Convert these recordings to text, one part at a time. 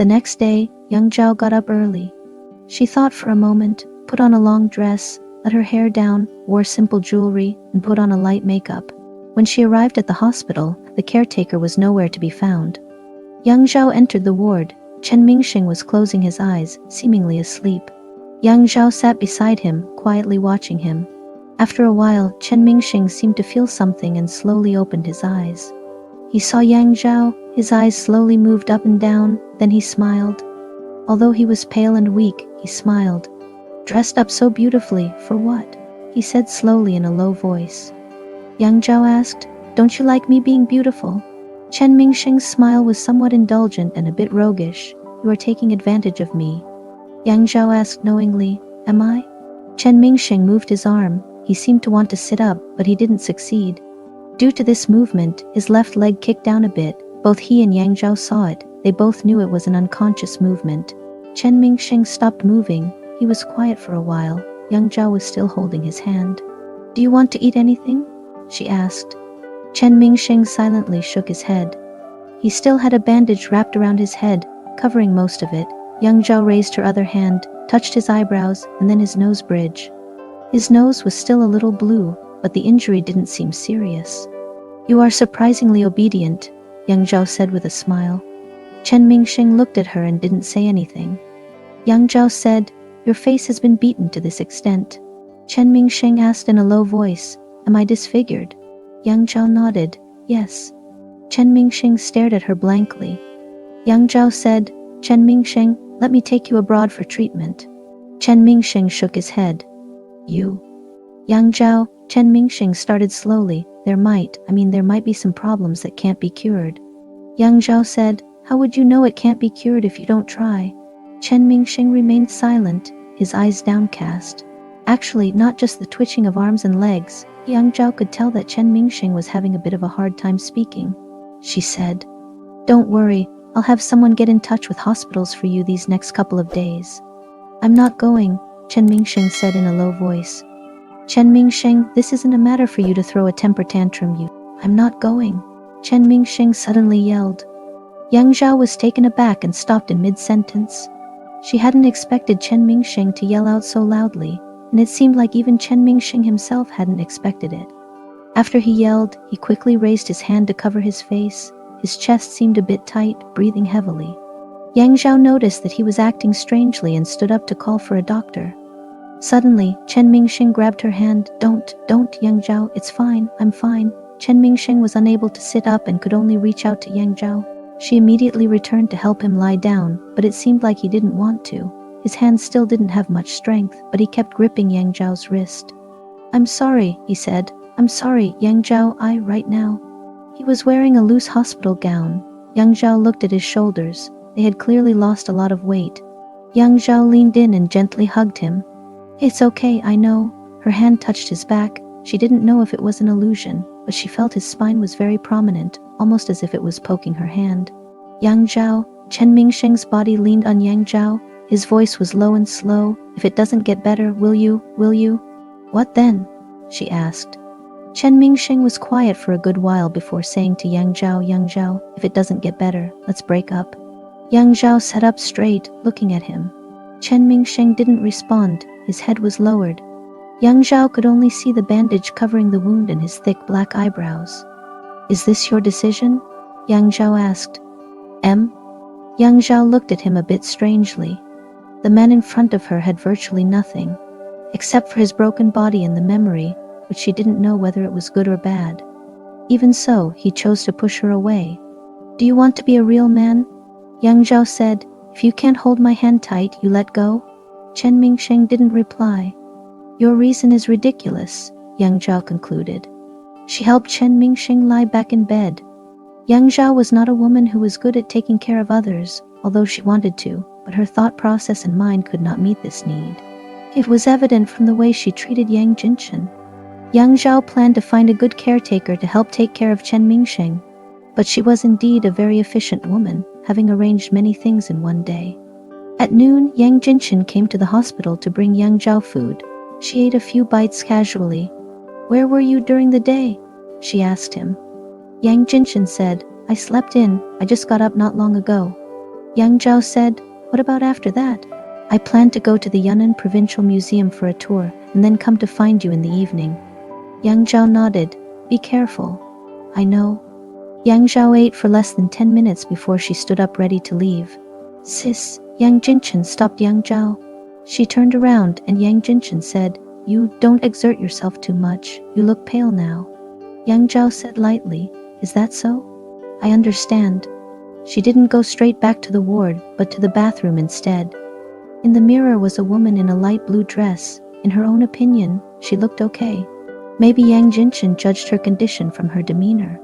The next day, young Zhao got up early. She thought for a moment, put on a long dress, let her hair down, wore simple jewelry, and put on a light makeup. When she arrived at the hospital, the caretaker was nowhere to be found. Young Zhao entered the ward. Chen Mingsheng was closing his eyes, seemingly asleep. Young Zhao sat beside him, quietly watching him. After a while, Chen Mingsheng seemed to feel something and slowly opened his eyes. He saw Yang Zhao, his eyes slowly moved up and down, then he smiled. Although he was pale and weak, he smiled. Dressed up so beautifully, for what? He said slowly in a low voice. Yang Zhao asked, "Don't you like me being beautiful?" Chen Mingsheng's smile was somewhat indulgent and a bit roguish. "You are taking advantage of me." Yang Zhao asked knowingly, "Am I?" Chen Mingsheng moved his arm. He seemed to want to sit up, but he didn't succeed. Due to this movement, his left leg kicked down a bit. Both he and Yang Zhao saw it. They both knew it was an unconscious movement. Chen Mingsheng stopped moving. He was quiet for a while. Yang Zhao was still holding his hand. "Do you want to eat anything?" she asked. Chen Mingsheng silently shook his head. He still had a bandage wrapped around his head, covering most of it. Yang Zhao raised her other hand, touched his eyebrows, and then his nose bridge. His nose was still a little blue, but the injury didn't seem serious. "You are surprisingly obedient," Yang Zhao said with a smile. Chen Mingsheng looked at her and didn't say anything. Yang Zhao said, "Your face has been beaten to this extent." Chen Mingsheng asked in a low voice, "Am I disfigured?" Yang Zhao nodded, "Yes." Chen Mingsheng stared at her blankly. Yang Zhao said, "Chen Mingsheng, let me take you abroad for treatment." Chen Mingsheng shook his head. "You?" Yang Zhao, Chen Mingsheng started slowly. There might be some problems that can't be cured." Yang Zhao said, "How would you know it can't be cured if you don't try?" Chen Mingsheng remained silent, his eyes downcast. Actually, not just the twitching of arms and legs. Yang Zhao could tell that Chen Mingsheng was having a bit of a hard time speaking. She said, "Don't worry, I'll have someone get in touch with hospitals for you these next couple of days." "I'm not going," Chen Mingsheng said in a low voice. "Chen Mingsheng, this isn't a matter for you to throw a temper tantrum. I'm not going," Chen Mingsheng suddenly yelled. Yang Zhao was taken aback and stopped in mid-sentence. She hadn't expected Chen Mingsheng to yell out so loudly, and it seemed like even Chen Mingsheng himself hadn't expected it. After he yelled, he quickly raised his hand to cover his face. His chest seemed a bit tight, breathing heavily. Yang Zhao noticed that he was acting strangely and stood up to call for a doctor. Suddenly, Chen Mingsheng grabbed her hand. Don't, Yang Zhao, it's fine, I'm fine." Chen Mingsheng was unable to sit up and could only reach out to Yang Zhao. She immediately returned to help him lie down, but it seemed like he didn't want to. His hand still didn't have much strength, but he kept gripping Yang Zhao's wrist. "I'm sorry," he said. "I'm sorry, Yang Zhao, right now." He was wearing a loose hospital gown. Yang Zhao looked at his shoulders. They had clearly lost a lot of weight. Yang Zhao leaned in and gently hugged him. "It's okay, I know." Her hand touched his back. She didn't know if it was an illusion, but she felt his spine was very prominent, almost as if it was poking her hand. "Yang Zhao," Chen Mingsheng's body leaned on Yang Zhao. His voice was low and slow. "If it doesn't get better, will you? "What then?" she asked. Chen Mingsheng was quiet for a good while before saying to Yang Zhao, "If it doesn't get better, let's break up." Yang Zhao sat up straight, looking at him. Chen Mingsheng didn't respond. His head was lowered. Yang Zhao could only see the bandage covering the wound and his thick black eyebrows. "Is this your decision?" Yang Zhao asked. Yang Zhao looked at him a bit strangely. The man in front of her had virtually nothing, except for his broken body and the memory, which she didn't know whether it was good or bad. Even so, he chose to push her away. "Do you want to be a real man?" Yang Zhao said. "If you can't hold my hand tight, you let go?" Chen Mingsheng didn't reply. "Your reason is ridiculous," Yang Zhao concluded. She helped Chen Mingsheng lie back in bed. Yang Zhao was not a woman who was good at taking care of others, although she wanted to, but her thought process and mind could not meet this need. It was evident from the way she treated Yang Jinshen. Yang Zhao planned to find a good caretaker to help take care of Chen Mingsheng, but she was indeed a very efficient woman, having arranged many things in one day. At noon, Yang Jinshen came to the hospital to bring Yang Zhao food. She ate a few bites casually. "Where were you during the day?" she asked him. Yang Jinshen said, "I slept in. I just got up not long ago." Yang Zhao said, "What about after that?" "I plan to go to the Yunnan Provincial Museum for a tour and then come to find you in the evening." Yang Zhao nodded. "Be careful." "I know." Yang Zhao ate for less than 10 minutes before she stood up ready to leave. "Sis," Yang Jinchen stopped Yang Zhao. She turned around and Yang Jinchen said, "You don't exert yourself too much. You look pale now." Yang Zhao said lightly, "Is that so?" "I understand." She didn't go straight back to the ward, but to the bathroom instead. In the mirror was a woman in a light blue dress. In her own opinion, she looked okay. Maybe Yang Jinchen judged her condition from her demeanor.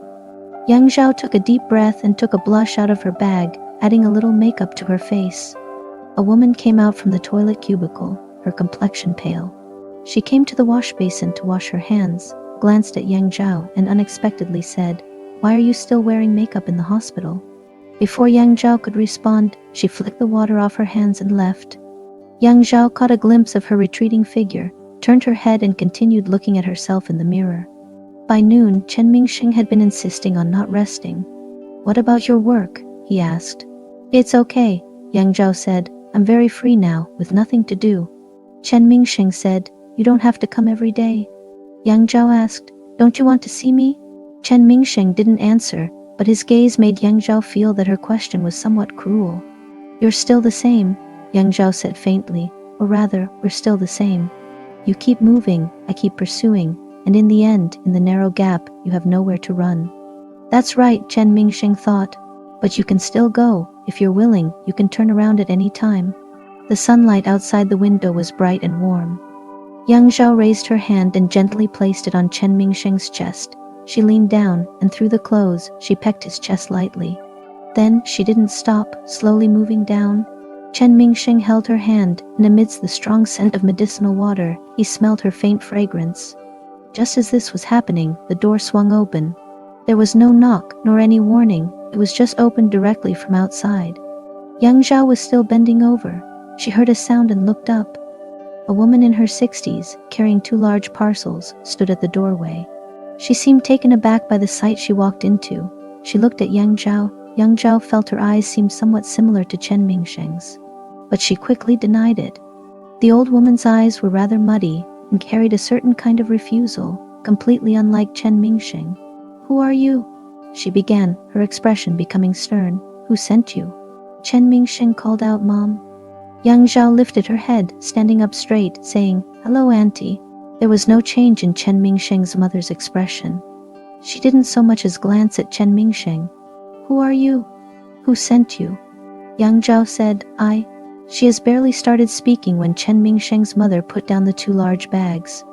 Yang Zhao took a deep breath and took a blush out of her bag, adding a little makeup to her face. A woman came out from the toilet cubicle, her complexion pale. She came to the wash basin to wash her hands, glanced at Yang Zhao and unexpectedly said, "Why are you still wearing makeup in the hospital?" Before Yang Zhao could respond, she flicked the water off her hands and left. Yang Zhao caught a glimpse of her retreating figure, turned her head and continued looking at herself in the mirror. By noon, Chen Mingsheng had been insisting on not resting. "What about your work?" he asked. "It's okay," Yang Zhao said. "I'm very free now, with nothing to do." Chen Mingsheng said, "You don't have to come every day." Yang Zhao asked, "Don't you want to see me?" Chen Mingsheng didn't answer, but his gaze made Yang Zhao feel that her question was somewhat cruel. "You're still the same," Yang Zhao said faintly, "or rather, we're still the same. You keep moving, I keep pursuing, and in the end, in the narrow gap, you have nowhere to run." "That's right," Chen Mingsheng thought. "But you can still go. If you're willing, you can turn around at any time." The sunlight outside the window was bright and warm. Yang Zhao raised her hand and gently placed it on Chen Mingsheng's chest. She leaned down, and through the clothes, she pecked his chest lightly. Then, she didn't stop, slowly moving down. Chen Mingsheng held her hand, and amidst the strong scent of medicinal water, he smelled her faint fragrance. Just as this was happening, the door swung open. There was no knock, nor any warning. It was just opened directly from outside. Yang Zhao was still bending over. She heard a sound and looked up. A woman in her 60s, carrying 2 large parcels, stood at the doorway. She seemed taken aback by the sight she walked into. She looked at Yang Zhao. Yang Zhao felt her eyes seemed somewhat similar to Chen Mingsheng's. But she quickly denied it. The old woman's eyes were rather muddy and carried a certain kind of refusal, completely unlike Chen Mingsheng. "Who are you?" she began, her expression becoming stern. "Who sent you?" Chen Mingsheng called out, "Mom." Yang Zhao lifted her head, standing up straight, saying, "Hello, Auntie." There was no change in Chen Mingsheng's mother's expression. She didn't so much as glance at Chen Mingsheng. "Who are you? Who sent you?" Yang Zhao said, "I." She has barely started speaking when Chen Mingsheng's mother put down the 2 large bags.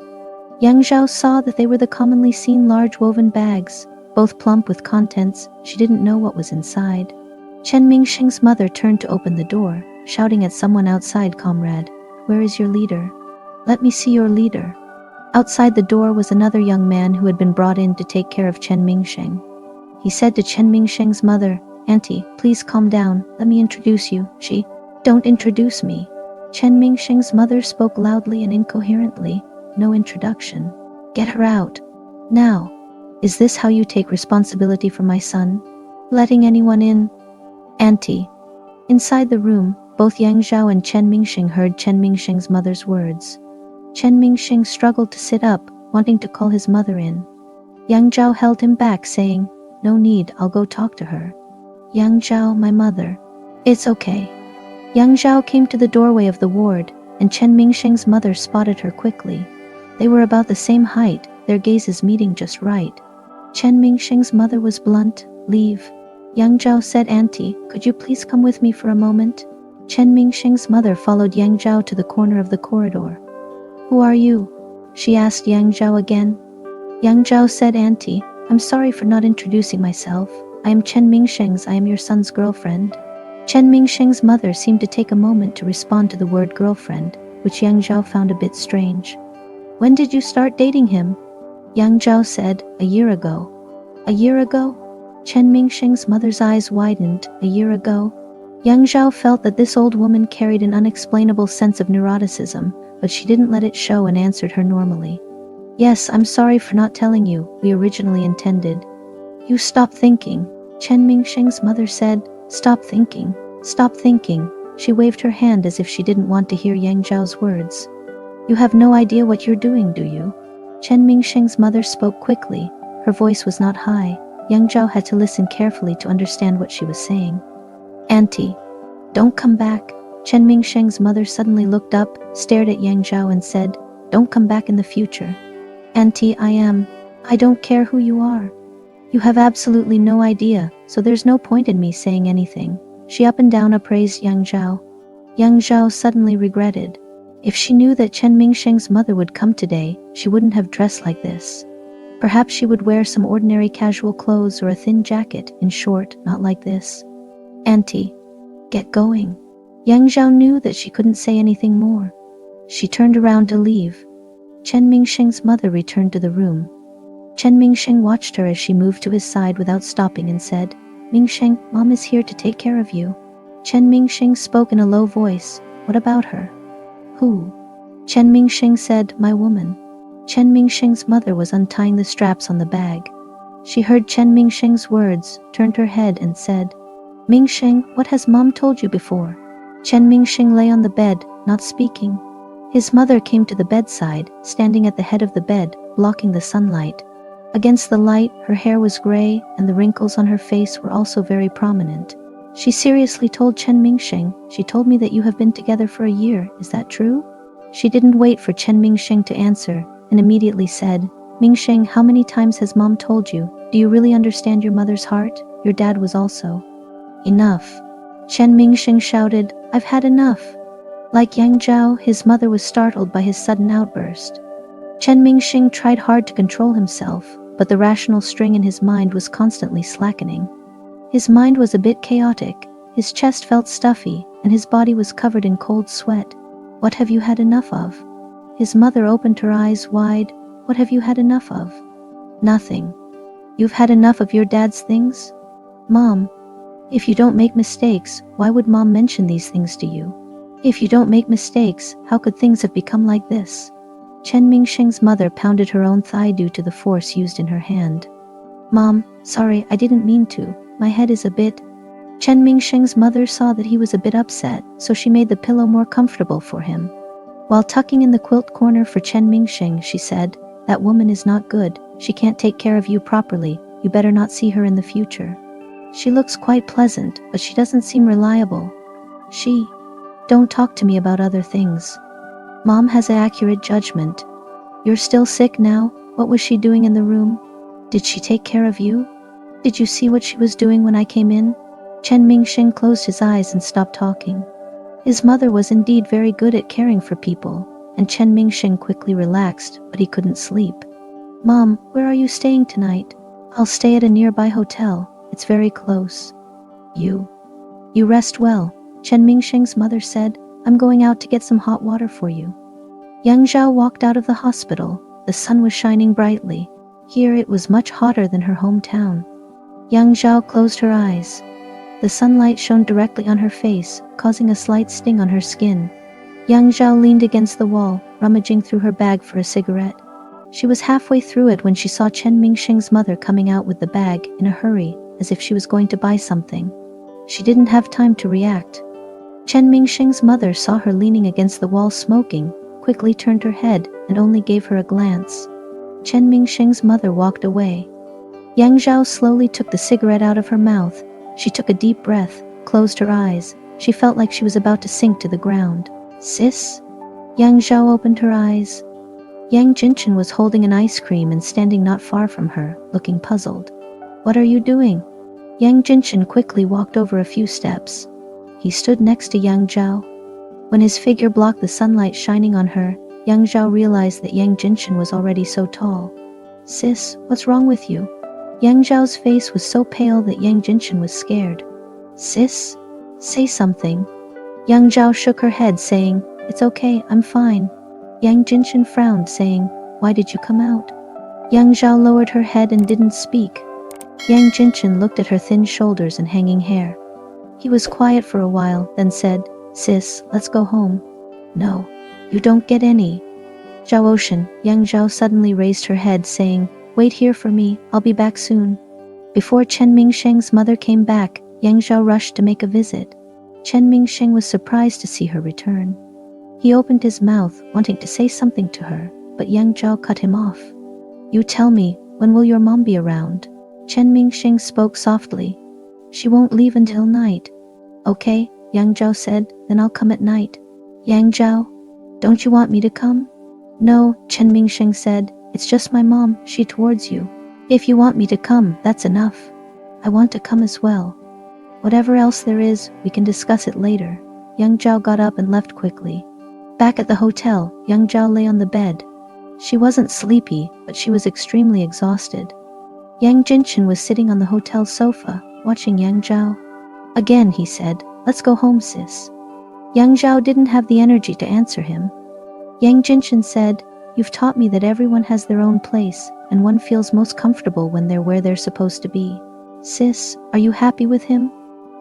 Yang Zhao saw that they were the commonly seen large woven bags, both plump with contents. She didn't know what was inside. Chen Mingsheng's mother turned to open the door, shouting at someone outside, "Comrade, where is your leader? Let me see your leader." Outside the door was another young man who had been brought in to take care of Chen Mingsheng. He said to Chen Mingsheng's mother, "Auntie, please calm down, let me introduce you." "She, don't introduce me." Chen Mingsheng's mother spoke loudly and incoherently. "No introduction. Get her out. Now. Is this how you take responsibility for my son? Letting anyone in?" "Auntie." Inside the room, both Yang Zhao and Chen Mingsheng heard Chen Mingsheng's mother's words. Chen Mingsheng struggled to sit up, wanting to call his mother in. Yang Zhao held him back, saying, "No need, I'll go talk to her." "Yang Zhao, my mother." "It's okay." Yang Zhao came to the doorway of the ward, and Chen Mingsheng's mother spotted her quickly. They were about the same height, their gazes meeting just right. Chen Mingsheng's mother was blunt. "Leave." Yang Zhao said, "Auntie, could you please come with me for a moment?" Chen Mingsheng's mother followed Yang Zhao to the corner of the corridor. "Who are you?" she asked Yang Zhao again. Yang Zhao said, "Auntie, I'm sorry for not introducing myself. I am Chen Mingsheng's, I am your son's girlfriend." Chen Mingsheng's mother seemed to take a moment to respond to the word girlfriend, which Yang Zhao found a bit strange. "When did you start dating him?" Yang Zhao said, "A year ago." "A year ago?" Chen Mingsheng's mother's eyes widened. "A year ago?" Yang Zhao felt that this old woman carried an unexplainable sense of neuroticism, but she didn't let it show and answered her normally. "Yes, I'm sorry for not telling you, we originally intended." "You stop thinking," Chen Mingsheng's mother said. "Stop thinking. Stop thinking. She waved her hand as if she didn't want to hear Yang Zhao's words. You have no idea what you're doing, do you? Chen Mingsheng's mother spoke quickly. Her voice was not high. Yang Zhao had to listen carefully to understand what she was saying. Auntie, don't come back. Chen Mingsheng's mother suddenly looked up, stared at Yang Zhao and said, don't come back in the future. Auntie, I don't care who you are. You have absolutely no idea, so there's no point in me saying anything. She up and down appraised Yang Zhao. Yang Zhao suddenly regretted. If she knew that Chen Mingsheng's mother would come today, she wouldn't have dressed like this. Perhaps she would wear some ordinary casual clothes or a thin jacket, in short, not like this. Auntie, get going. Yang Zhao knew that she couldn't say anything more. She turned around to leave. Chen Mingsheng's mother returned to the room. Chen Mingsheng watched her as she moved to his side without stopping and said, Mingsheng, Mom is here to take care of you. Chen Mingsheng spoke in a low voice. What about her? Who? Chen Mingsheng said, my woman. Chen Mingsheng's mother was untying the straps on the bag. She heard Chen Mingsheng's words, turned her head and said, Mingsheng, what has Mom told you before? Chen Mingsheng lay on the bed, not speaking. His mother came to the bedside, standing at the head of the bed, blocking the sunlight. Against the light, her hair was gray, and the wrinkles on her face were also very prominent. She seriously told Chen Mingsheng, she told me that you have been together for a year, is that true? She didn't wait for Chen Mingsheng to answer, and immediately said, Mingsheng, how many times has Mom told you? Do you really understand your mother's heart? Your dad was also. Enough. Chen Mingsheng shouted, I've had enough. Like Yang Zhao, his mother was startled by his sudden outburst. Chen Mingsheng tried hard to control himself, but the rational string in his mind was constantly slackening. His mind was a bit chaotic, his chest felt stuffy, and his body was covered in cold sweat. What have you had enough of? His mother opened her eyes wide. What have you had enough of? Nothing. You've had enough of your dad's things? Mom, if you don't make mistakes, why would Mom mention these things to you? If you don't make mistakes, how could things have become like this? Chen Mingsheng's mother pounded her own thigh due to the force used in her hand. Mom, sorry, I didn't mean to. My head is a bit... Chen Mingsheng's mother saw that he was a bit upset, so she made the pillow more comfortable for him. While tucking in the quilt corner for Chen Mingsheng, she said, that woman is not good. She can't take care of you properly. You better not see her in the future. She looks quite pleasant, but she doesn't seem reliable. Don't talk to me about other things. Mom has an accurate judgment. You're still sick now? What was she doing in the room? Did she take care of you? Did you see what she was doing when I came in? Chen Mingsheng closed his eyes and stopped talking. His mother was indeed very good at caring for people, and Chen Mingsheng quickly relaxed, but he couldn't sleep. Mom, where are you staying tonight? I'll stay at a nearby hotel. It's very close. You rest well. Chen Mingsheng's mother said, I'm going out to get some hot water for you. Yang Zhao walked out of the hospital. The sun was shining brightly. Here it was much hotter than her hometown. Yang Zhao closed her eyes. The sunlight shone directly on her face, causing a slight sting on her skin. Yang Zhao leaned against the wall, rummaging through her bag for a cigarette. She was halfway through it when she saw Chen Mingsheng's mother coming out with the bag, in a hurry, as if she was going to buy something. She didn't have time to react. Chen Mingsheng's mother saw her leaning against the wall smoking, quickly turned her head, and only gave her a glance. Chen Mingsheng's mother walked away. Yang Zhao slowly took the cigarette out of her mouth. She took a deep breath, closed her eyes. She felt like she was about to sink to the ground. Sis? Yang Zhao opened her eyes. Yang Jinchen was holding an ice cream and standing not far from her, looking puzzled. What are you doing? Yang Jinchen quickly walked over a few steps. He stood next to Yang Zhao. When his figure blocked the sunlight shining on her, Yang Zhao realized that Yang Jinchen was already so tall. Sis, what's wrong with you? Yang Zhao's face was so pale that Yang Jinchen was scared. Sis? Say something. Yang Zhao shook her head, saying, It's okay, I'm fine. Yang Jinchen frowned, saying, Why did you come out? Yang Zhao lowered her head and didn't speak. Yang Jinchen looked at her thin shoulders and hanging hair. He was quiet for a while, then said, Sis, let's go home. No, you don't get any. Zhao Ocean, Yang Zhao suddenly raised her head, saying, Wait here for me, I'll be back soon. Before Chen Mingsheng's mother came back, Yang Zhao rushed to make a visit. Chen Mingsheng was surprised to see her return. He opened his mouth, wanting to say something to her, but Yang Zhao cut him off. You tell me, when will your mom be around? Chen Mingsheng spoke softly. She won't leave until night. Okay, Yang Zhao said, then I'll come at night. Yang Zhao, don't you want me to come? No, Chen Mingsheng said, it's just my mom, she towards you. If you want me to come, that's enough. I want to come as well. Whatever else there is, we can discuss it later. Yang Zhao got up and left quickly. Back at the hotel, Yang Zhao lay on the bed. She wasn't sleepy, but she was extremely exhausted. Yang Jinchen was sitting on the hotel sofa, watching Yang Zhao. Again, he said, let's go home, sis. Yang Zhao didn't have the energy to answer him. Yang Jinchen said, you've taught me that everyone has their own place, and one feels most comfortable when they're where they're supposed to be. Sis, are you happy with him?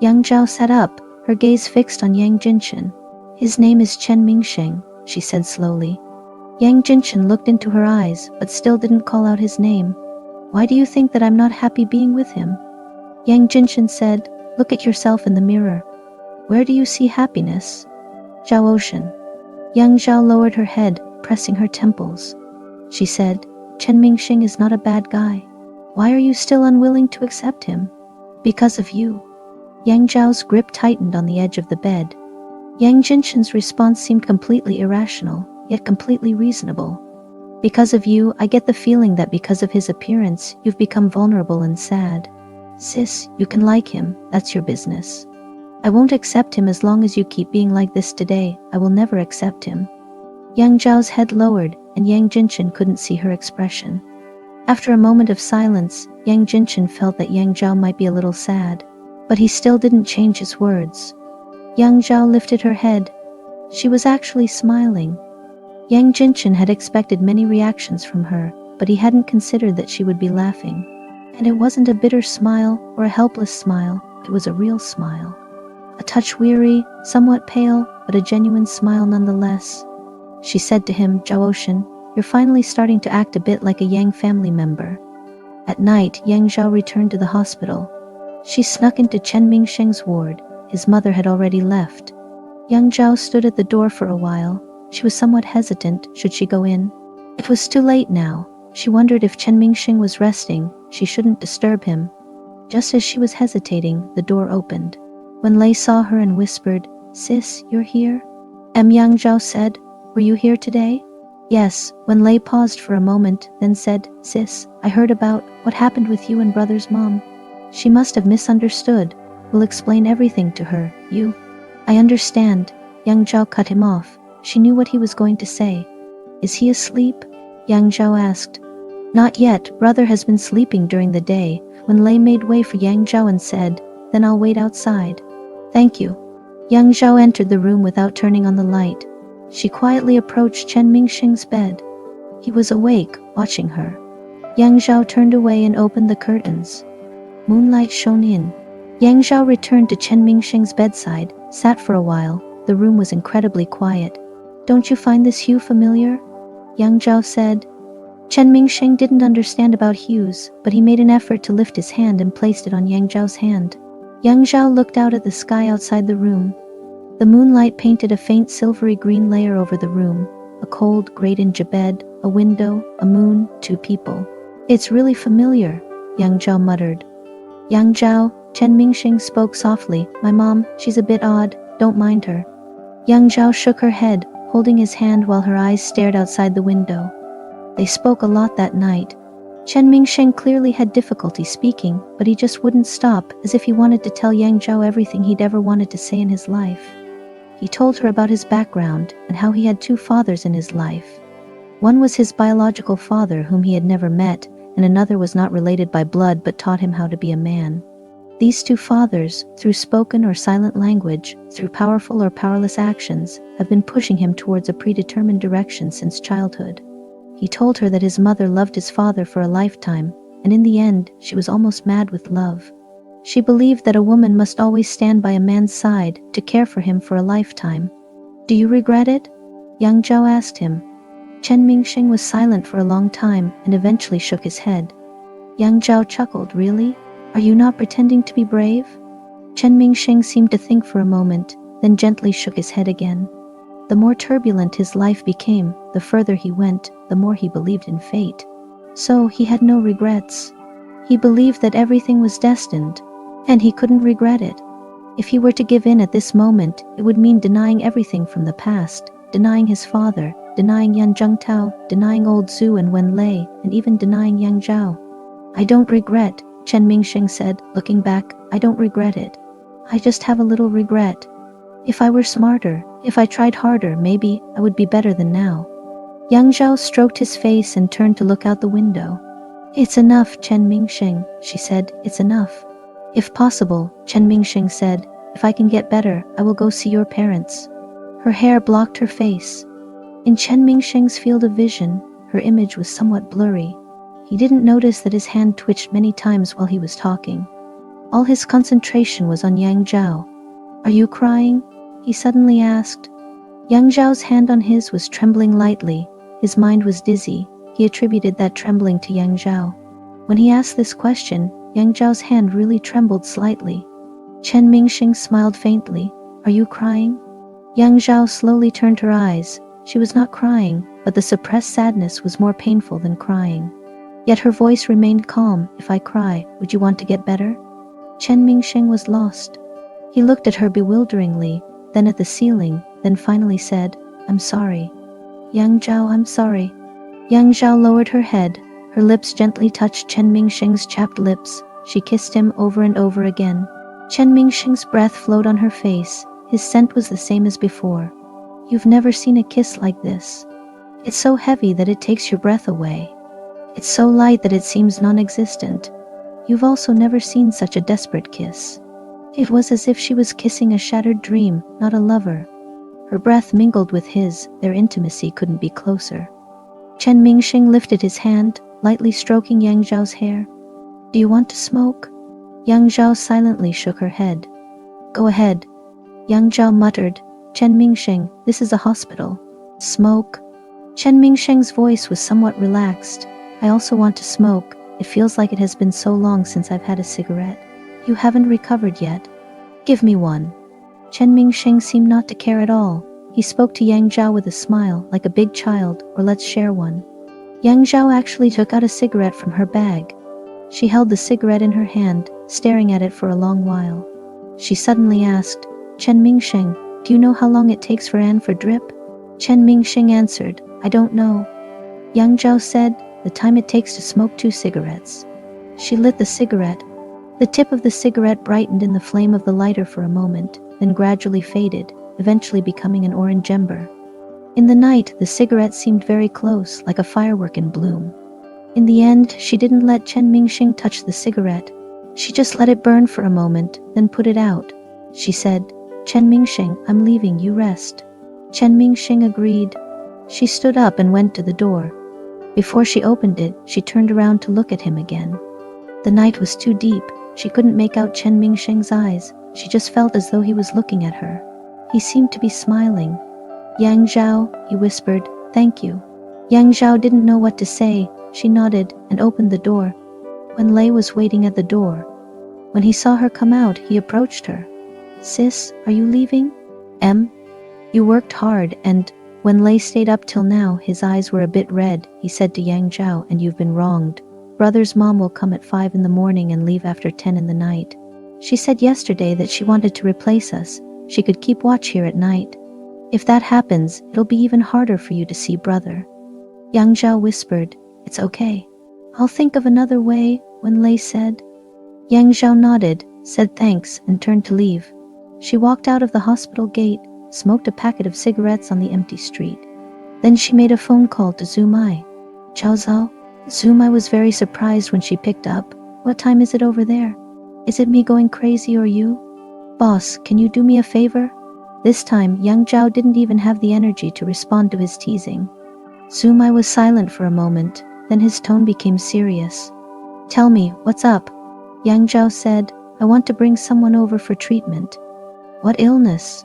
Yang Zhao sat up, her gaze fixed on Yang Jinchen. His name is Chen Mingsheng, she said slowly. Yang Jinchen looked into her eyes, but still didn't call out his name. Why do you think that I'm not happy being with him? Yang Jinchen said, look at yourself in the mirror. Where do you see happiness? Zhao Ocean. Yang Zhao lowered her head, pressing her temples. She said, Chen Mingsheng is not a bad guy. Why are you still unwilling to accept him? Because of you. Yang Zhao's grip tightened on the edge of the bed. Yang Jinchen's response seemed completely irrational, yet completely reasonable. Because of you, I get the feeling that because of his appearance, you've become vulnerable and sad. Sis, you can like him, that's your business. I won't accept him as long as you keep being like this today. I will never accept him. Yang Zhao's head lowered, and Yang Jinchen couldn't see her expression. After a moment of silence, Yang Jinchen felt that Yang Zhao might be a little sad, but he still didn't change his words. Yang Zhao lifted her head. She was actually smiling. Yang Jinchen had expected many reactions from her, but he hadn't considered that she would be laughing. And it wasn't a bitter smile or a helpless smile, it was a real smile. A touch weary, somewhat pale, but a genuine smile nonetheless. She said to him, Zhao Ocean, you're finally starting to act a bit like a Yang family member. At night, Yang Zhao returned to the hospital. She snuck into Chen Mingsheng's ward. His mother had already left. Yang Zhao stood at the door for a while. She was somewhat hesitant, should she go in? It was too late now. She wondered if Chen Mingsheng was resting, she shouldn't disturb him. Just as she was hesitating, the door opened. When Lei saw her and whispered, Sis, you're here? Yang Zhao said, were you here today? Yes. When Lei paused for a moment, then said, Sis, I heard about what happened with you and brother's mom. She must have misunderstood. We'll explain everything to her. You. I understand. Yang Zhao cut him off. She knew what he was going to say. Is he asleep? Yang Zhao asked. Not yet. Brother has been sleeping during the day. When Lei made way for Yang Zhao and said, then I'll wait outside. Thank you. Yang Zhao entered the room without turning on the light. She quietly approached Chen Mingsheng's bed. He was awake, watching her. Yang Zhao turned away and opened the curtains. Moonlight shone in. Yang Zhao returned to Chen Mingsheng's bedside, sat for a while. The room was incredibly quiet. Don't you find this hue familiar? Yang Zhao said. Chen Mingsheng didn't understand about hues, but he made an effort to lift his hand and placed it on Yang Zhao's hand. Yang Zhao looked out at the sky outside the room. The moonlight painted a faint silvery green layer over the room, a cold, great-inch bed, a window, a moon, 2 people. It's really familiar, Yang Zhao muttered. Yang Zhao, Chen Mingsheng spoke softly, my mom, she's a bit odd, don't mind her. Yang Zhao shook her head, holding his hand while her eyes stared outside the window. They spoke a lot that night. Chen Mingsheng clearly had difficulty speaking, but he just wouldn't stop, as if he wanted to tell Yang Zhao everything he'd ever wanted to say in his life. He told her about his background and how he had 2 fathers in his life. One was his biological father whom he had never met, and another was not related by blood but taught him how to be a man. These 2 fathers, through spoken or silent language, through powerful or powerless actions, have been pushing him towards a predetermined direction since childhood. He told her that his mother loved his father for a lifetime, and in the end, she was almost mad with love. She believed that a woman must always stand by a man's side to care for him for a lifetime. Do you regret it? Yang Zhao asked him. Chen Mingsheng was silent for a long time and eventually shook his head. Yang Zhao chuckled, really? Are you not pretending to be brave? Chen Mingsheng seemed to think for a moment, then gently shook his head again. The more turbulent his life became, the further he went, the more he believed in fate. So he had no regrets. He believed that everything was destined, and he couldn't regret it. If he were to give in at this moment, it would mean denying everything from the past, denying his father, denying Yan Zhengtao, denying old Zhu and Wen Lei, and even denying Yang Zhao. I don't regret, Chen Mingsheng said, looking back, I don't regret it. I just have a little regret. If I were smarter, if I tried harder, maybe I would be better than now. Yang Zhao stroked his face and turned to look out the window. It's enough, Chen Mingsheng, she said, it's enough. If possible, Chen Mingsheng said, if I can get better, I will go see your parents. Her hair blocked her face. In Chen Mingsheng's field of vision, her image was somewhat blurry. He didn't notice that his hand twitched many times while he was talking. All his concentration was on Yang Zhao. Are you crying? He suddenly asked. Yang Zhao's hand on his was trembling lightly. His mind was dizzy. He attributed that trembling to Yang Zhao. When he asked this question, Yang Zhao's hand really trembled slightly. Chen Mingsheng smiled faintly. Are you crying? Yang Zhao slowly turned her eyes. She was not crying, but the suppressed sadness was more painful than crying. Yet her voice remained calm. If I cry, would you want to get better? Chen Mingsheng was lost. He looked at her bewilderingly, then at the ceiling, then finally said, I'm sorry. Yang Zhao, I'm sorry. Yang Zhao lowered her head. Her lips gently touched Chen Mingsheng's chapped lips. She kissed him over and over again. Chen Mingsheng's breath flowed on her face. His scent was the same as before. You've never seen a kiss like this. It's so heavy that it takes your breath away. It's so light that it seems non-existent. You've also never seen such a desperate kiss. It was as if she was kissing a shattered dream, not a lover. Her breath mingled with his. Their intimacy couldn't be closer. Chen Mingsheng lifted his hand, lightly stroking Yang Zhao's hair. Do you want to smoke? Yang Zhao silently shook her head. Go ahead. Yang Zhao muttered. Chen Mingsheng, this is a hospital. Smoke? Chen Mingsheng's voice was somewhat relaxed. I also want to smoke. It feels like it has been so long since I've had a cigarette. You haven't recovered yet. Give me one. Chen Mingsheng seemed not to care at all. He spoke to Yang Zhao with a smile, like a big child, or let's share one. Yang Zhao actually took out a cigarette from her bag. She held the cigarette in her hand, staring at it for a long while. She suddenly asked, Chen Mingsheng, do you know how long it takes for Anne for drip? Chen Mingsheng answered, I don't know. Yang Zhao said, the time it takes to smoke 2 cigarettes. She lit the cigarette. The tip of the cigarette brightened in the flame of the lighter for a moment, then gradually faded, eventually becoming an orange ember. In the night, the cigarette seemed very close, like a firework in bloom. In the end, she didn't let Chen Mingsheng touch the cigarette. She just let it burn for a moment, then put it out. She said, Chen Mingsheng, I'm leaving, you rest. Chen Mingsheng agreed. She stood up and went to the door. Before she opened it, she turned around to look at him again. The night was too deep. She couldn't make out Chen Mingsheng's eyes. She just felt as though he was looking at her. He seemed to be smiling. Yang Zhao, he whispered, thank you. Yang Zhao didn't know what to say. She nodded and opened the door. Wen Lei was waiting at the door. When he saw her come out, he approached her. Sis, are you leaving? You worked hard and... When Lei stayed up till now, his eyes were a bit red. He said to Yang Zhao, and you've been wronged. Brother's mom will come at 5 in the morning and leave after 10 in the night. She said yesterday that she wanted to replace us. She could keep watch here at night. If that happens, it'll be even harder for you to see brother. Yang Zhao whispered, it's okay. I'll think of another way, Wen Lei said. Yang Zhao nodded, said thanks, and turned to leave. She walked out of the hospital gate, smoked a packet of cigarettes on the empty street. Then she made a phone call to Zhu Mai. Zhao. Zhu Mai was very surprised when she picked up. What time is it over there? Is it me going crazy or you? Boss, can you do me a favor? This time, Yang Zhao didn't even have the energy to respond to his teasing. Zhu Mai was silent for a moment, then his tone became serious. Tell me, what's up? Yang Zhao said, I want to bring someone over for treatment. What illness?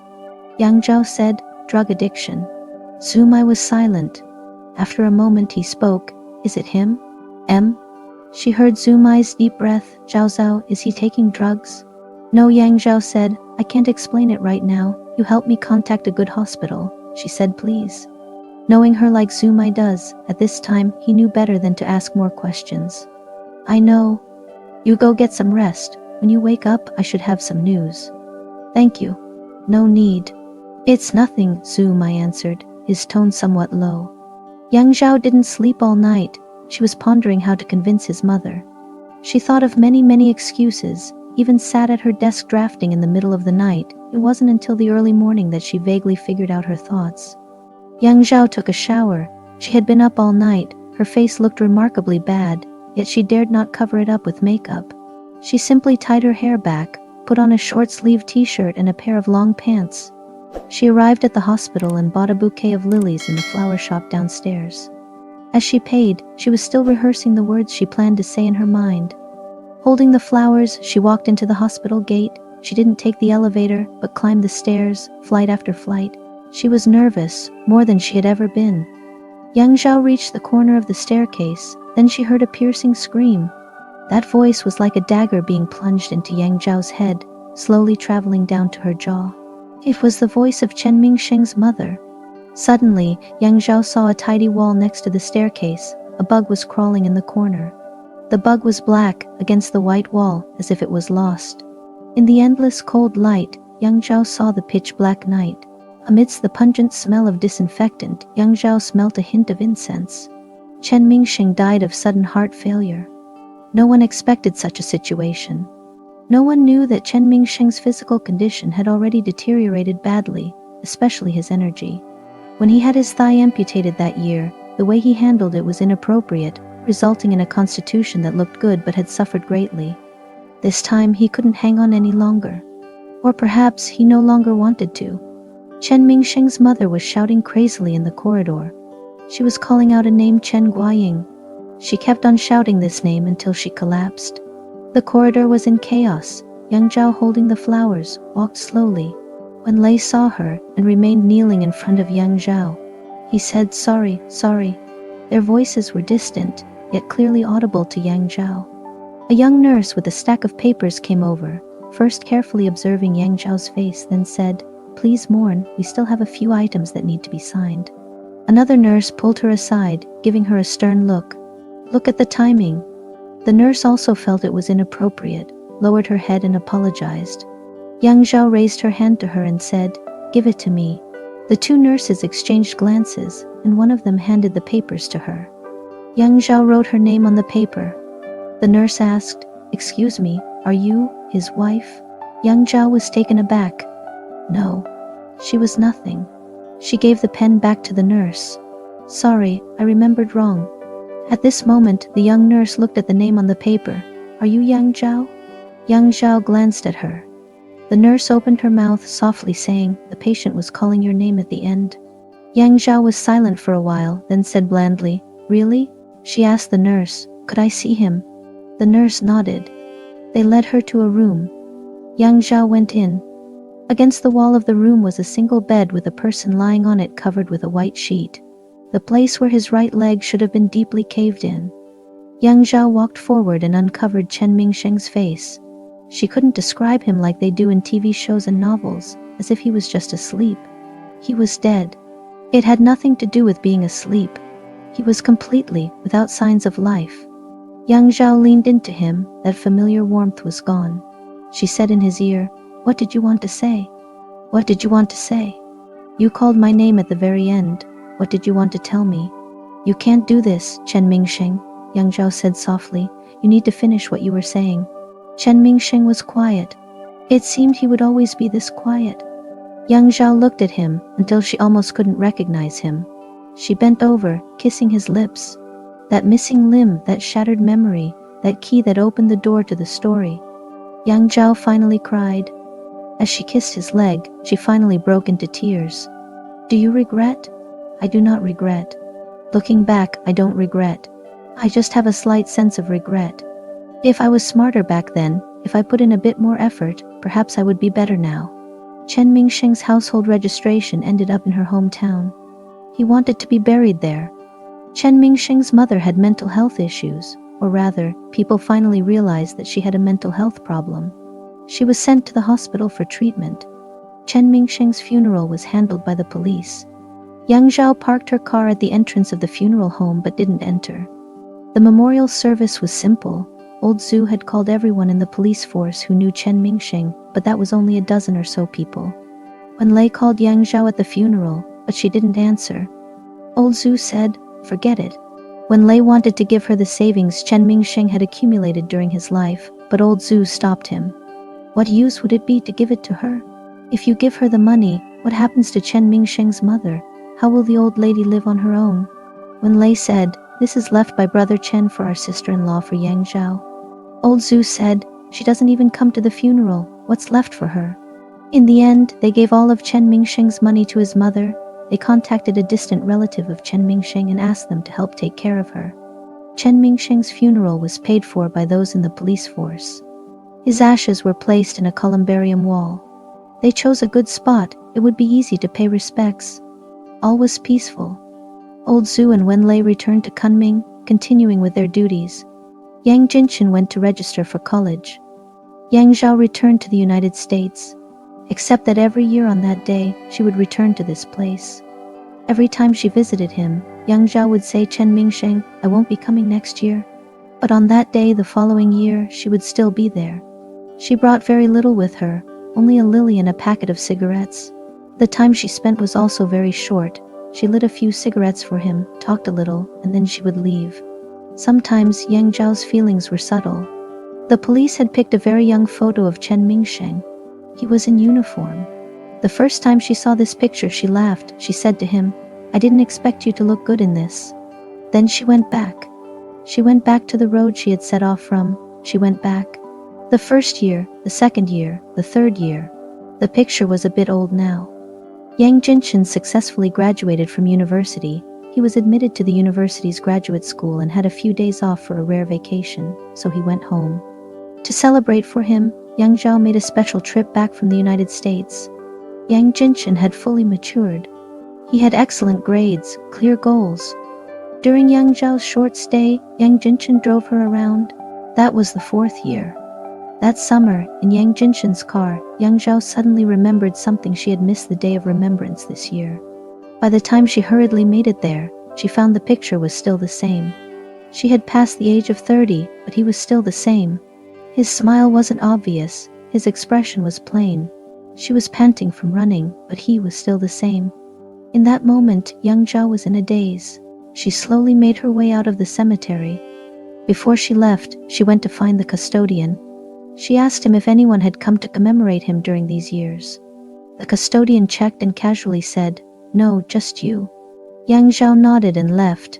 Yang Zhao said, drug addiction. Zhu Mai was silent. After a moment he spoke, is it him? She heard Zhu Mai's deep breath. Zhao, is he taking drugs? No, Yang Zhao said, I can't explain it right now. You help me contact a good hospital, she said, please. Knowing her like Zhu Mai does, at this time he knew better than to ask more questions. I know. You go get some rest. When you wake up, I should have some news. Thank you. No need. It's nothing, Zhu Mai answered, his tone somewhat low. Yang Zhao didn't sleep all night. She was pondering how to convince his mother. She thought of many excuses, even sat at her desk drafting in the middle of the night. It wasn't until the early morning that she vaguely figured out her thoughts. Yang Zhao took a shower. She had been up all night. Her face looked remarkably bad, yet she dared not cover it up with makeup. She simply tied her hair back, put on a short-sleeved t-shirt and a pair of long pants. She arrived at the hospital and bought a bouquet of lilies in the flower shop downstairs. As she paid, she was still rehearsing the words she planned to say in her mind. Holding the flowers, she walked into the hospital gate. She didn't take the elevator, but climbed the stairs, flight after flight. She was nervous, more than she had ever been. Yang Zhao reached the corner of the staircase, then she heard a piercing scream. That voice was like a dagger being plunged into Yang Zhao's head, slowly traveling down to her jaw. It was the voice of Chen Mingsheng's mother. Suddenly, Yang Zhao saw a tidy wall next to the staircase. A bug was crawling in the corner. The bug was black, against the white wall, as if it was lost. In the endless cold light, Yang Zhao saw the pitch-black night. Amidst the pungent smell of disinfectant, Yang Zhao smelt a hint of incense. Chen Mingsheng died of sudden heart failure. No one expected such a situation. No one knew that Chen Mingsheng's physical condition had already deteriorated badly, especially his energy. When he had his thigh amputated that year, the way he handled it was inappropriate, resulting in a constitution that looked good but had suffered greatly. This time he couldn't hang on any longer. Or perhaps he no longer wanted to. Chen Mingsheng's mother was shouting crazily in the corridor. She was calling out a name, Chen Guaying. She kept on shouting this name until she collapsed. The corridor was in chaos. Yang Zhao, holding the flowers, walked slowly. When Lei saw her and remained kneeling in front of Yang Zhao, he said, sorry. Their voices were distant, yet clearly audible to Yang Zhao. A young nurse with a stack of papers came over, first carefully observing Yang Zhao's face, then said, please mourn, we still have a few items that need to be signed. Another nurse pulled her aside, giving her a stern look. Look at the timing. The nurse also felt it was inappropriate, lowered her head and apologized. Yang Zhao raised her hand to her and said, give it to me. The two nurses exchanged glances, and one of them handed the papers to her. Yang Zhao wrote her name on the paper. The nurse asked, excuse me, are you his wife? Yang Zhao was taken aback. No. She was nothing. She gave the pen back to the nurse. Sorry, I remembered wrong. At this moment, the young nurse looked at the name on the paper. Are you Yang Zhao? Yang Zhao glanced at her. The nurse opened her mouth softly, saying, the patient was calling your name at the end. Yang Zhao was silent for a while, then said blandly, really? She asked the nurse, could I see him? The nurse nodded. They led her to a room. Yang Zhao went in. Against the wall of the room was a single bed with a person lying on it covered with a white sheet. The place where his right leg should have been deeply caved in. Yang Zhao walked forward and uncovered Chen Mingsheng's face. She couldn't describe him like they do in TV shows and novels, as if he was just asleep. He was dead. It had nothing to do with being asleep. He was completely without signs of life. Yang Zhao leaned into him. That familiar warmth was gone. She said in his ear, what did you want to say? What did you want to say? You called my name at the very end. What did you want to tell me? You can't do this, Chen Mingsheng, Yang Zhao said softly. You need to finish what you were saying. Chen Mingsheng was quiet. It seemed he would always be this quiet. Yang Zhao looked at him until she almost couldn't recognize him. She bent over, kissing his lips. That missing limb, that shattered memory, that key that opened the door to the story. Yang Zhao finally cried. As she kissed his leg, she finally broke into tears. Do you regret? I do not regret. Looking back, I don't regret. I just have a slight sense of regret. If I was smarter back then, if I put in a bit more effort, perhaps I would be better now. Chen Mingsheng's household registration ended up in her hometown. He wanted to be buried there. Chen Mingsheng's mother had mental health issues, or rather, people finally realized that she had a mental health problem. She was sent to the hospital for treatment. Chen Mingsheng's funeral was handled by the police. Young Zhao parked her car at the entrance of the funeral home but didn't enter. The memorial service was simple. Old Zhu had called everyone in the police force who knew Chen Mingsheng, but that was only a dozen or so people. When Lei called Yang Zhao at the funeral, but she didn't answer. Old Zhu said, "Forget it." When Lei wanted to give her the savings Chen Mingsheng had accumulated during his life, but Old Zhu stopped him. What use would it be to give it to her? If you give her the money, what happens to Chen Mingsheng's mother? How will the old lady live on her own? When Lei said, "This is left by Brother Chen for our sister-in-law for Yang Zhao," Old Zhu said, "She doesn't even come to the funeral. What's left for her?" In the end, they gave all of Chen Mingsheng's money to his mother. They contacted a distant relative of Chen Mingsheng and asked them to help take care of her. Chen Mingsheng's funeral was paid for by those in the police force. His ashes were placed in a columbarium wall. They chose a good spot. It would be easy to pay respects. All was peaceful. Old Zhu and Wen Lei returned to Kunming, continuing with their duties. Yang Jinshin went to register for college. Yang Zhao returned to the United States. Except that every year on that day, she would return to this place. Every time she visited him, Yang Zhao would say, "Chen Mingsheng, I won't be coming next year." But on that day the following year, she would still be there. She brought very little with her, only a lily and a packet of cigarettes. The time she spent was also very short. She lit a few cigarettes for him, talked a little, and then she would leave. Sometimes Yang Zhao's feelings were subtle. The police had picked a very young photo of Chen Mingsheng. He was in uniform. The first time she saw this picture she laughed. She said to him, "I didn't expect you to look good in this." Then she went back. She went back to the road she had set off from. She went back. The first year, the second year, the third year. The picture was a bit old now. Yang Jinshin successfully graduated from university. He was admitted to the university's graduate school and had a few days off for a rare vacation, so he went home. To celebrate for him, Yang Zhao made a special trip back from the United States. Yang Jinshin had fully matured. He had excellent grades, clear goals. During Yang Zhao's short stay, Yang Jinshin drove her around. That was the fourth year. That summer, in Yang Jinshin's car, Yang Zhao suddenly remembered something she had missed the day of remembrance this year. By the time she hurriedly made it there, she found the picture was still the same. She had passed the age of 30, but he was still the same. His smile wasn't obvious, his expression was plain. She was panting from running, but he was still the same. In that moment, Yang Zhao was in a daze. She slowly made her way out of the cemetery. Before she left, she went to find the custodian. She asked him if anyone had come to commemorate him during these years. The custodian checked and casually said, "No, just you." Yang Zhao nodded and left.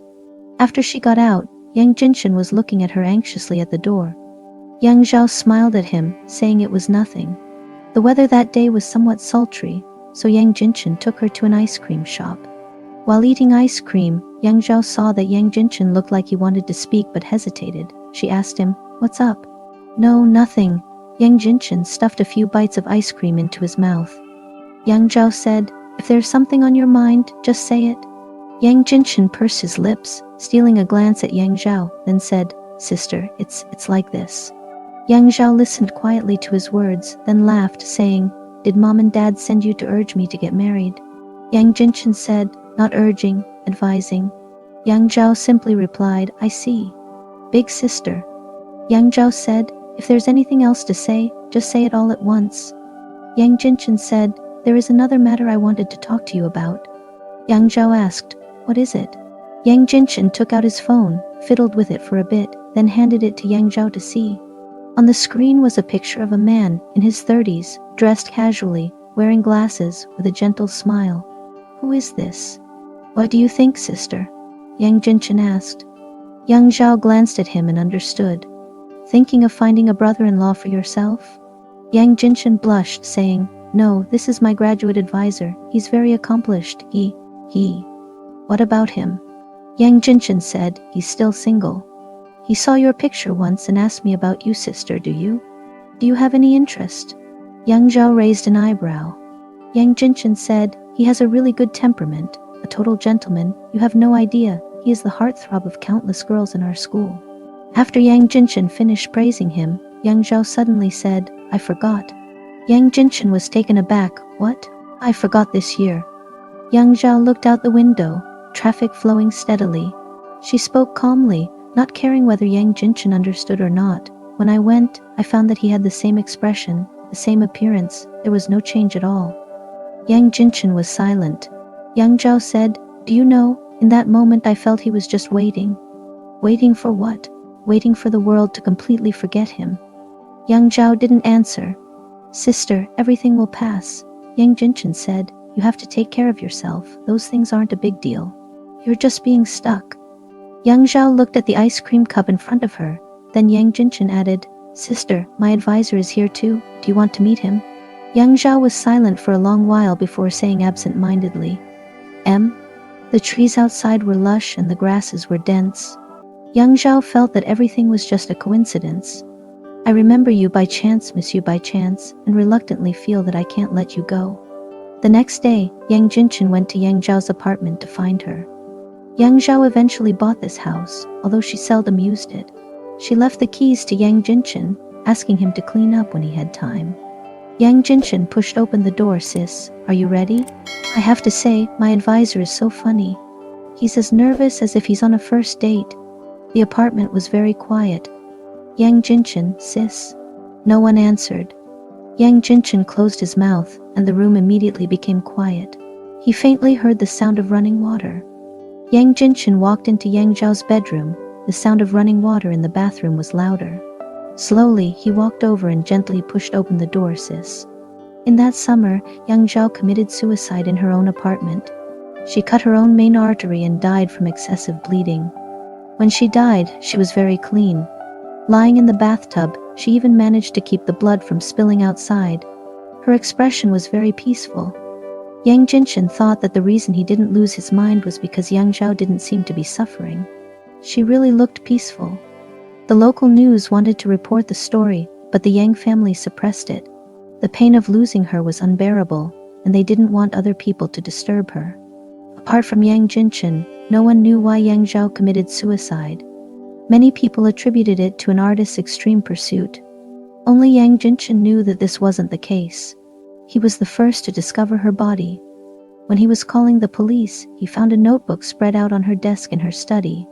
After she got out, Yang Jinshin was looking at her anxiously at the door. Yang Zhao smiled at him, saying it was nothing. The weather that day was somewhat sultry, so Yang Jinshin took her to an ice cream shop. While eating ice cream, Yang Zhao saw that Yang Jinshin looked like he wanted to speak but hesitated. She asked him, "What's up?" "No, nothing." Yang Jinshin stuffed a few bites of ice cream into his mouth. Yang Zhao said, "If there's something on your mind, just say it." Yang Jinshin pursed his lips, stealing a glance at Yang Zhao, then said, "Sister, it's like this." Yang Zhao listened quietly to his words, then laughed, saying, "Did Mom and Dad send you to urge me to get married?" Yang Jinshin said, "Not urging, advising." Yang Zhao simply replied, "I see. Big sister." Yang Zhao said, "If there's anything else to say, just say it all at once." Yang Jinshin said, "There is another matter I wanted to talk to you about." Yang Zhao asked, "What is it?" Yang Jinshin took out his phone, fiddled with it for a bit, then handed it to Yang Zhao to see. On the screen was a picture of a man in his 30s, dressed casually, wearing glasses, with a gentle smile. "Who is this?" "What do you think, sister?" Yang Jinshin asked. Yang Zhao glanced at him and understood. "Thinking of finding a brother-in-law for yourself?" Yang Jinshin blushed, saying, "No, this is my graduate advisor. He's very accomplished. He. What about him?" Yang Jinshin said, "He's still single. He saw your picture once and asked me about you, sister. Do you have any interest?" Yang Zhao raised an eyebrow. Yang Jinshin said, "He has a really good temperament, a total gentleman. You have no idea. He is the heartthrob of countless girls in our school." After Yang Jinshin finished praising him, Yang Zhao suddenly said, I forgot. Yang Jinchen was taken aback. What? I forgot this year. Yang Zhao looked out the window, traffic flowing steadily. She spoke calmly, not caring whether Yang Jinchen understood or not. When I went, I found that he had the same expression, the same appearance. There was no change at all. Yang Jinchen was silent. Yang Zhao said, "Do you know, in that moment I felt he was just waiting." Waiting for what? Waiting for the world to completely forget him. Yang Zhao didn't answer. "Sister, everything will pass," Yang Jinchen said. "You have to take care of yourself. Those things aren't a big deal. You're just being stuck." Yang Zhao looked at the ice cream cup in front of her. Then Yang Jinchen added, "Sister, my advisor is here too. Do you want to meet him?" Yang Zhao was silent for a long while before saying absent-mindedly, The trees outside were lush and the grasses were dense. Yang Zhao felt that everything was just a coincidence. "I remember you by chance, monsieur, by chance, and reluctantly feel that I can't let you go." The next day, Yang Jinchen went to Yang Zhao's apartment to find her. Yang Zhao eventually bought this house, although she seldom used it. She left the keys to Yang Jinchen, asking him to clean up when he had time. Yang Jinchen pushed open the door. "Sis, are you ready? I have to say, my advisor is so funny. He's as nervous as if he's on a first date." The apartment was very quiet. "Yang Jinchen, sis?" No one answered. Yang Jinchen closed his mouth, and the room immediately became quiet. He faintly heard the sound of running water. Yang Jinchen walked into Yang Zhao's bedroom. The sound of running water in the bathroom was louder. Slowly, he walked over and gently pushed open the door. "Sis." In that summer, Yang Zhao committed suicide in her own apartment. She cut her own main artery and died from excessive bleeding. When she died, she was very clean. Lying in the bathtub, she even managed to keep the blood from spilling outside. Her expression was very peaceful. Yang Jinchen thought that the reason he didn't lose his mind was because Yang Zhao didn't seem to be suffering. She really looked peaceful. The local news wanted to report the story, but the Yang family suppressed it. The pain of losing her was unbearable, and they didn't want other people to disturb her. Apart from Yang Jinchen, no one knew why Yang Zhao committed suicide. Many people attributed it to an artist's extreme pursuit. Only Yang Jinchen knew that this wasn't the case. He was the first to discover her body. When he was calling the police, he found a notebook spread out on her desk in her study.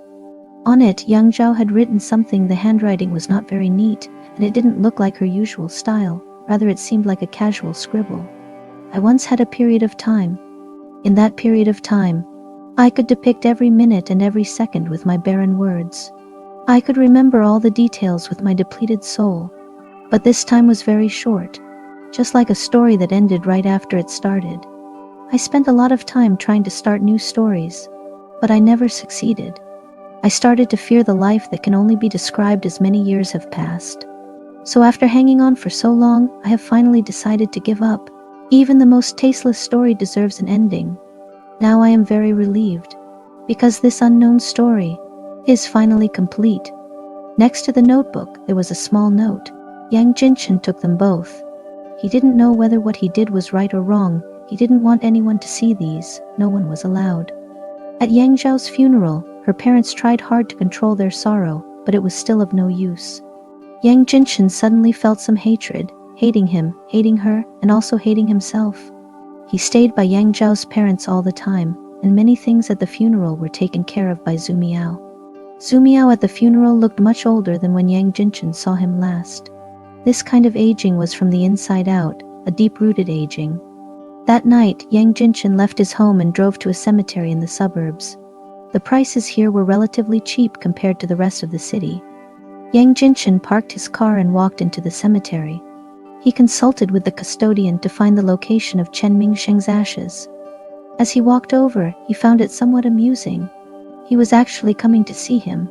On it, Yang Zhao had written something. The handwriting was not very neat, and it didn't look like her usual style. Rather, it seemed like a casual scribble. "I once had a period of time. In that period of time, I could depict every minute and every second with my barren words. I could remember all the details with my depleted soul. But this time was very short, just like a story that ended right after it started. I spent a lot of time trying to start new stories, but I never succeeded. I started to fear the life that can only be described as many years have passed. So after hanging on for so long, I have finally decided to give up. Even the most tasteless story deserves an ending. Now I am very relieved, because this unknown story is finally complete." Next to the notebook, there was a small note. Yang Jinchen took them both. He didn't know whether what he did was right or wrong. He didn't want anyone to see these. No one was allowed. At Yang Zhao's funeral, her parents tried hard to control their sorrow, but it was still of no use. Yang Jinchen suddenly felt some hatred, hating him, hating her, and also hating himself. He stayed by Yang Zhao's parents all the time, and many things at the funeral were taken care of by Zhu Miao. Zhu Miao at the funeral looked much older than when Yang Jinchen saw him last. This kind of aging was from the inside out, a deep-rooted aging. That night, Yang Jinchen left his home and drove to a cemetery in the suburbs. The prices here were relatively cheap compared to the rest of the city. Yang Jinchen parked his car and walked into the cemetery. He consulted with the custodian to find the location of Chen Mingsheng's ashes. As he walked over, he found it somewhat amusing. He was actually coming to see him.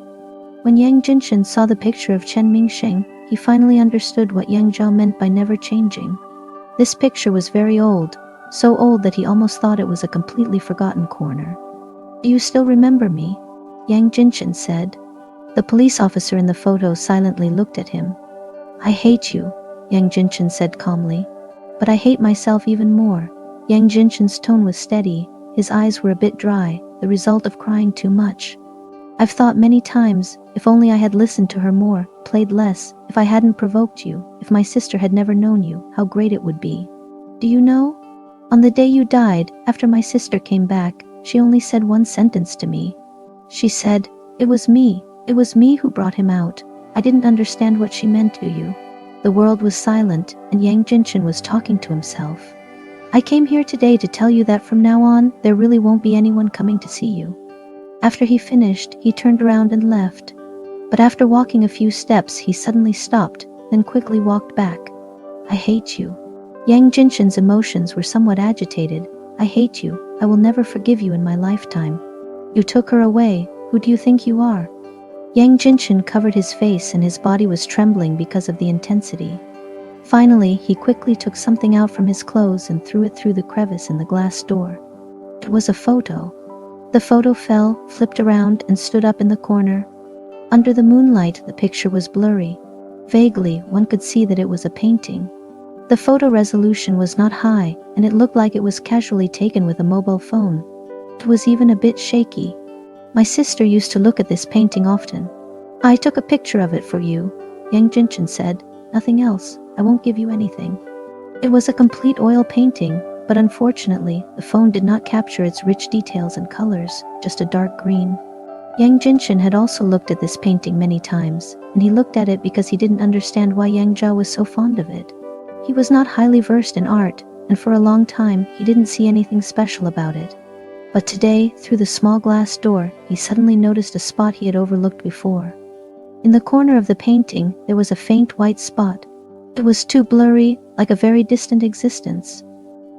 When Yang Jinchen saw the picture of Chen Mingsheng, he finally understood what Yang Zhao meant by never changing. This picture was very old, so old that he almost thought it was a completely forgotten corner. "Do you still remember me?" Yang Jinchen said. The police officer in the photo silently looked at him. "I hate you," Yang Jinchen said calmly. "But I hate myself even more." Yang Jinchen's tone was steady. His eyes were a bit dry, the result of crying too much. I've thought many times, if only I had listened to her more, played less, if I hadn't provoked you, if my sister had never known you, how great it would be. Do you know? On the day you died, after my sister came back, she only said one sentence to me. She said, it was me who brought him out. I didn't understand what she meant to you. The world was silent, and Yang Jinshin was talking to himself. I came here today to tell you that from now on, there really won't be anyone coming to see you. After he finished, he turned around and left. But after walking a few steps, he suddenly stopped, then quickly walked back. I hate you. Yang Jinshin's emotions were somewhat agitated. I hate you. I will never forgive you in my lifetime. You took her away. Who do you think you are? Yang Jinshin covered his face and his body was trembling because of the intensity. Finally, he quickly took something out from his clothes and threw it through the crevice in the glass door. It was a photo. The photo fell, flipped around, and stood up in the corner. Under the moonlight, the picture was blurry. Vaguely, one could see that it was a painting. The photo resolution was not high, and it looked like it was casually taken with a mobile phone. It was even a bit shaky. My sister used to look at this painting often. I took a picture of it for you, Yang Jinshin said. Nothing else. I won't give you anything. It was a complete oil painting, but unfortunately, the phone did not capture its rich details and colors, just a dark green. Yang Jinshin had also looked at this painting many times, and he looked at it because he didn't understand why Yang Zhao was so fond of it. He was not highly versed in art, and for a long time, he didn't see anything special about it. But today, through the small glass door, he suddenly noticed a spot he had overlooked before. In the corner of the painting, there was a faint white spot. It was too blurry, like a very distant existence.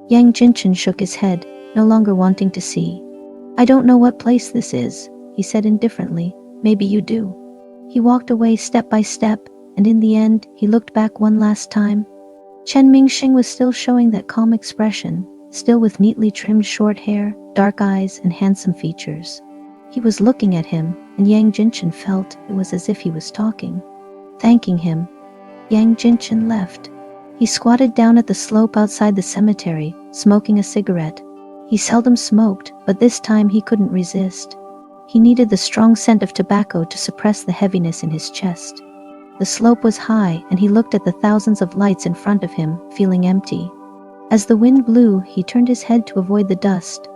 Yang Jinshin shook his head, no longer wanting to see. I don't know what place this is, he said indifferently. Maybe you do. He walked away step by step, and in the end, he looked back one last time. Chen Mingsheng was still showing that calm expression, still with neatly trimmed short hair, dark eyes, and handsome features. He was looking at him, and Yang Jinshin felt it was as if he was talking, thanking him. Yang Jinshin left. He squatted down at the slope outside the cemetery, smoking a cigarette. He seldom smoked, but this time he couldn't resist. He needed the strong scent of tobacco to suppress the heaviness in his chest. The slope was high, and he looked at the thousands of lights in front of him, feeling empty. As the wind blew, he turned his head to avoid the dust.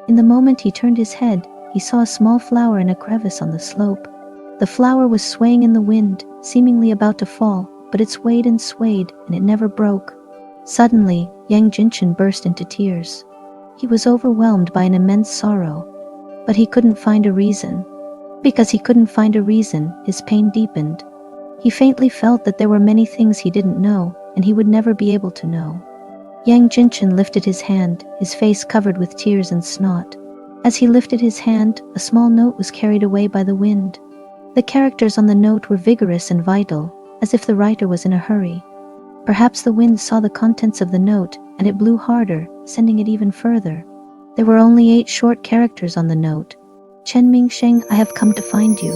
In the moment he turned his head, he saw a small flower in a crevice on the slope. The flower was swaying in the wind, seemingly about to fall, but it swayed, and it never broke. Suddenly, Yang Jinshin burst into tears. He was overwhelmed by an immense sorrow. But he couldn't find a reason. Because he couldn't find a reason, his pain deepened. He faintly felt that there were many things he didn't know, and he would never be able to know. Yang Jinshin lifted his hand, his face covered with tears and snot. As he lifted his hand, a small note was carried away by the wind. The characters on the note were vigorous and vital, as if the writer was in a hurry. Perhaps the wind saw the contents of the note, and it blew harder, sending it even further. There were only 8 short characters on the note. Chen Mingsheng, I have come to find you.